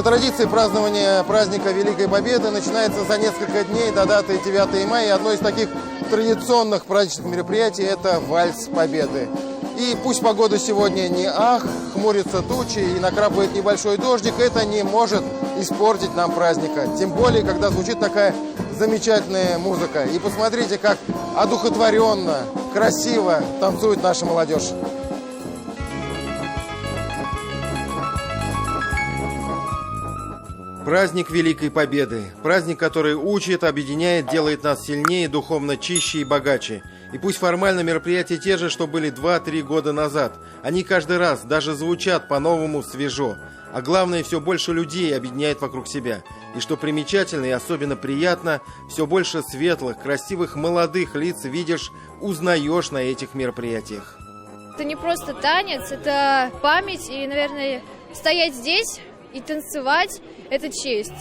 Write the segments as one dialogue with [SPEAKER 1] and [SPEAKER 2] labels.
[SPEAKER 1] По традиции празднование праздника Великой Победы начинается за несколько дней до даты 9 мая. И одно из таких традиционных праздничных мероприятий – это Вальс Победы. И пусть погода сегодня не ах, хмурятся тучи и накрапывает небольшой дождик, это не может испортить нам праздника. Тем более, когда звучит такая замечательная музыка. И посмотрите, как одухотворенно, красиво танцует наша молодежь. Праздник Великой Победы. Праздник, который учит, объединяет, делает нас сильнее, духовно чище и богаче. И пусть формально мероприятия те же, что были 2-3 года назад, они каждый раз даже звучат по-новому свежо. А главное, все больше людей объединяет вокруг себя. И что примечательно и особенно приятно, все больше светлых, красивых, молодых лиц видишь, узнаешь на этих мероприятиях.
[SPEAKER 2] Это не просто танец, это память. И, наверное, стоять здесь и танцевать – это честь.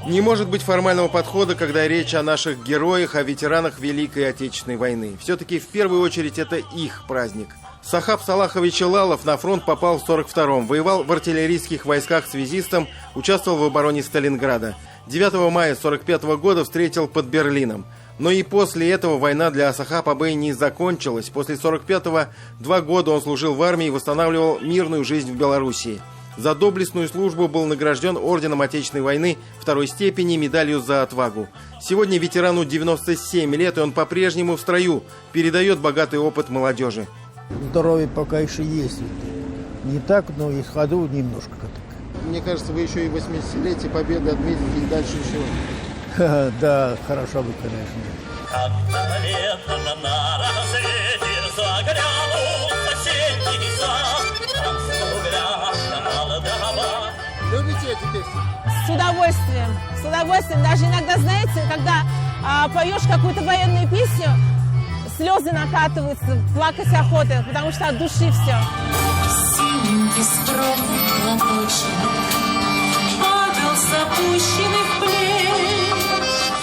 [SPEAKER 1] Не может быть формального подхода, когда речь о наших героях, о ветеранах Великой Отечественной войны. Все-таки в первую очередь это их праздник. Сахаб Салахович Лалов на фронт попал в 42-м, воевал в артиллерийских войсках связистом, участвовал в обороне Сталинграда. 9 мая 45 года встретил под Берлином. Но и после этого война для Сахаба Бэй не закончилась. После 45-го 2 года он служил в армии и восстанавливал мирную жизнь в Белоруссии. За доблестную службу был награжден орденом Отечественной войны 2-й степени, медалью за отвагу. Сегодня ветерану 97 лет, и он по-прежнему в строю, передает богатый опыт молодежи.
[SPEAKER 3] Здоровье пока еще есть. Не так, но и ходу немножко.
[SPEAKER 1] Мне кажется, вы еще и 80-летие Победы отметите и дальше еще.
[SPEAKER 3] Да, хорошо бы, конечно.
[SPEAKER 1] Любите эти песни?
[SPEAKER 4] С удовольствием. С удовольствием. Даже иногда, знаете, когда поешь какую-то военную песню, слезы накатываются, плакать охота, потому что от души все.
[SPEAKER 5] Синенький скромный платочек падал с опущенных плеч.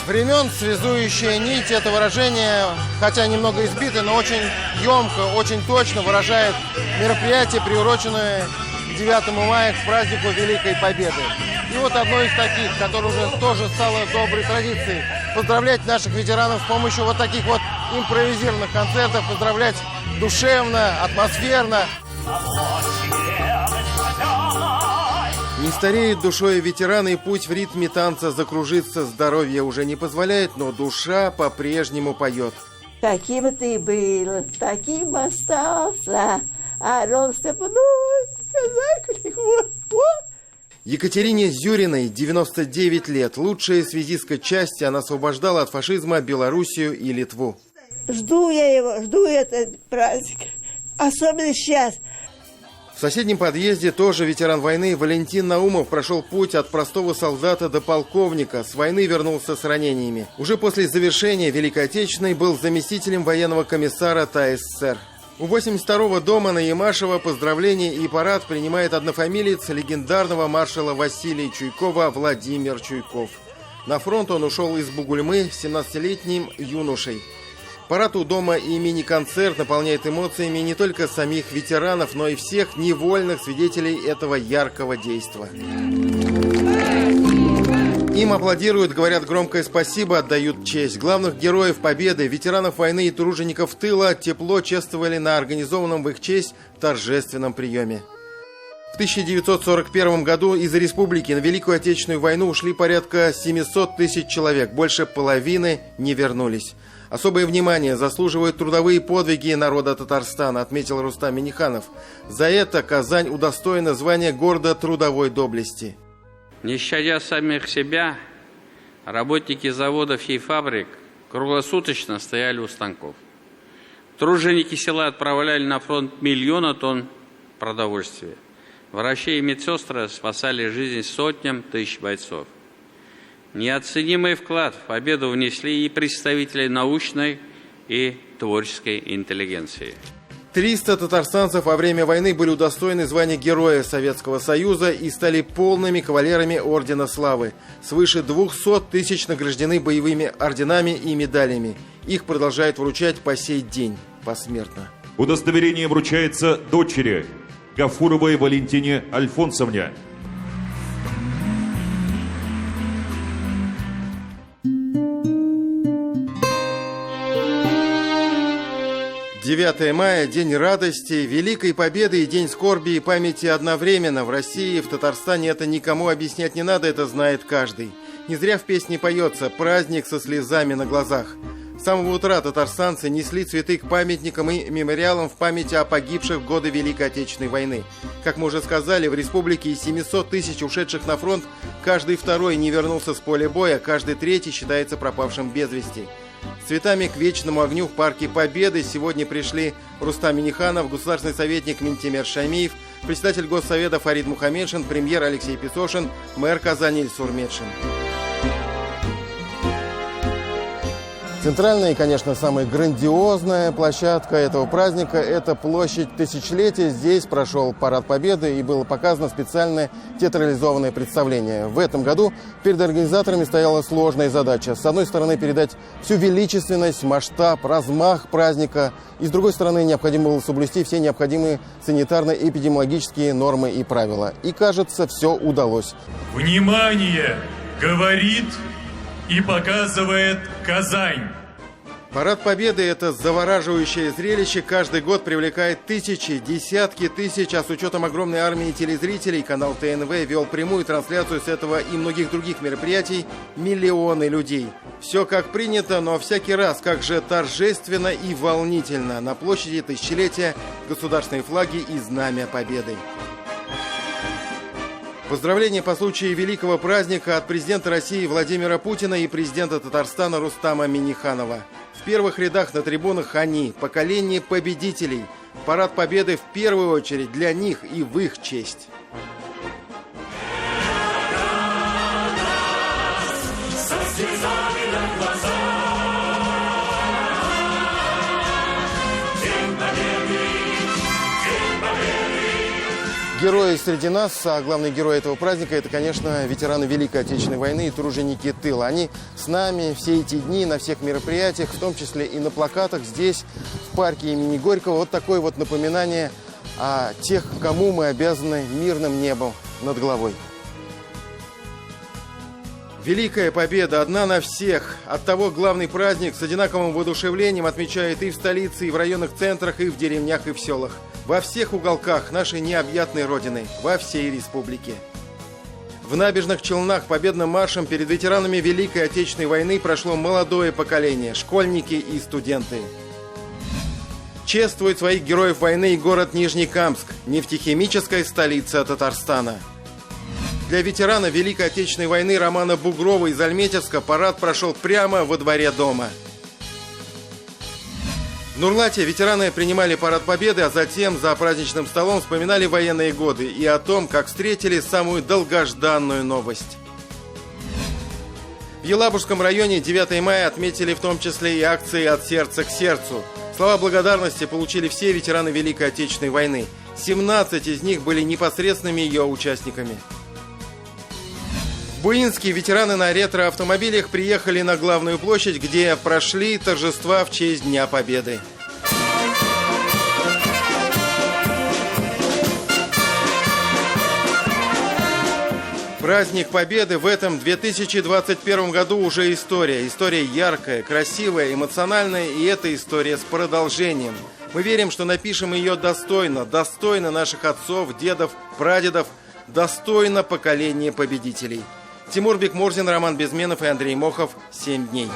[SPEAKER 1] Времен связующая нить, это выражение, хотя немного избито, но очень емко, очень точно выражает мероприятие, приуроченное 9 мая к празднику Великой Победы. И вот одно из таких, которое уже тоже стало доброй традицией, поздравлять наших ветеранов с помощью вот таких вот импровизированных концертов, поздравлять душевно, атмосферно. Не стареют душой ветераны, и пусть в ритме танца закружиться здоровье уже не позволяет, но душа по-прежнему поет.
[SPEAKER 6] Каким ты был, таким остался, а рос-то вновь, казак легко.
[SPEAKER 1] Екатерине Зюриной 99 лет. Лучшая связистка части, она освобождала от фашизма Белоруссию и Литву.
[SPEAKER 6] Жду я его, жду этот праздник, особенно сейчас.
[SPEAKER 1] В соседнем подъезде тоже ветеран войны Валентин Наумов прошел путь от простого солдата до полковника. С войны вернулся с ранениями. Уже после завершения Великой Отечественной был заместителем военного комиссара ТАССР. У 82-го дома на Ямашево поздравления и парад принимает однофамилец легендарного маршала Василия Чуйкова Владимир Чуйков. На фронт он ушел из Бугульмы 17-летним юношей. Парад у дома и мини-концерт наполняет эмоциями не только самих ветеранов, но и всех невольных свидетелей этого яркого действа. Им аплодируют, говорят громкое спасибо, отдают честь. Главных героев Победы, ветеранов войны и тружеников тыла тепло чествовали на организованном в их честь торжественном приеме. В 1941 году из республики на Великую Отечественную войну ушли порядка 700 тысяч человек, больше половины не вернулись. Особое внимание заслуживают трудовые подвиги народа Татарстана, отметил Рустам Минниханов. За это Казань удостоена звания города трудовой доблести.
[SPEAKER 7] Не щадя самих себя, работники заводов и фабрик круглосуточно стояли у станков. Труженики села отправляли на фронт миллионы тонн продовольствия. Врачи и медсестры спасали жизнь сотням тысяч бойцов. Неоценимый вклад в победу внесли и представители научной и творческой интеллигенции.
[SPEAKER 1] 300 татарстанцев во время войны были удостоены звания Героя Советского Союза и стали полными кавалерами Ордена Славы. Свыше 200 тысяч награждены боевыми орденами и медалями. Их продолжают вручать по сей день, посмертно.
[SPEAKER 8] Удостоверение вручается дочери Гафуровой Валентине Альфонсовне.
[SPEAKER 1] 9 мая – день радости, великой победы и день скорби и памяти одновременно. В России, в Татарстане это никому объяснять не надо, это знает каждый. Не зря в песне поется «Праздник со слезами на глазах». С самого утра татарстанцы несли цветы к памятникам и мемориалам в память о погибших в годы Великой Отечественной войны. Как мы уже сказали, в республике из 700 тысяч ушедших на фронт каждый второй не вернулся с поля боя, каждый третий считается пропавшим без вести. С цветами к вечному огню в Парке Победы сегодня пришли Рустам Минниханов, государственный советник Минтимер Шаймиев, председатель Госсовета Фарид Мухамедшин, премьер Алексей Песошин, мэр Казани Ильсур Медшин. Центральная и, конечно, самая грандиозная площадка этого праздника – это площадь Тысячелетия. Здесь прошел парад Победы и было показано специальное театрализованное представление. В этом году перед организаторами стояла сложная задача. С одной стороны, передать всю величественность, масштаб, размах праздника. И с другой стороны, необходимо было соблюсти все необходимые санитарно-эпидемиологические нормы и правила. И, кажется, все удалось.
[SPEAKER 9] Внимание! Говорит и показывает Казань.
[SPEAKER 1] Парад Победы – это завораживающее зрелище. Каждый год привлекает тысячи, десятки тысяч, а с учетом огромной армии телезрителей канал ТНВ вел прямую трансляцию с этого и многих других мероприятий миллионы людей. Все как принято, но всякий раз как же торжественно и волнительно. На площади Тысячелетия государственные флаги и знамя Победы. Поздравления по случаю великого праздника от президента России Владимира Путина и президента Татарстана Рустама Минниханова. В первых рядах на трибунах они, поколение победителей. Парад Победы в первую очередь для них и в их честь. Герои среди нас, а главный герой этого праздника – это, конечно, ветераны Великой Отечественной войны и труженики тыла. Они с нами все эти дни на всех мероприятиях, в том числе и на плакатах здесь, в парке имени Горького. Вот такое вот напоминание о тех, кому мы обязаны мирным небом над головой. Великая Победа одна на всех. Оттого главный праздник с одинаковым воодушевлением отмечают и в столице, и в районных центрах, и в деревнях, и в селах. Во всех уголках нашей необъятной родины, во всей республике. В Набережных Челнах победным маршем перед ветеранами Великой Отечественной войны прошло молодое поколение, школьники и студенты. Чествует своих героев войны и город Нижнекамск, нефтехимическая столица Татарстана. Для ветерана Великой Отечественной войны Романа Бугрова из Альметьевска парад прошел прямо во дворе дома. В Нурлате ветераны принимали парад Победы, а затем за праздничным столом вспоминали военные годы и о том, как встретили самую долгожданную новость. В Елабужском районе 9 мая отметили в том числе и акции «От сердца к сердцу». Слова благодарности получили все ветераны Великой Отечественной войны. 17 из них были непосредственными ее участниками. В Буинске ветераны на ретро-автомобилях приехали на главную площадь, где прошли торжества в честь Дня Победы. Праздник Победы в этом 2021 году уже история. История яркая, красивая, эмоциональная, и эта история с продолжением. Мы верим, что напишем ее достойно, достойно наших отцов, дедов, прадедов, достойно поколения победителей. Тимур Бекмурзин, Роман Безменов и Андрей Мохов. 7 дней.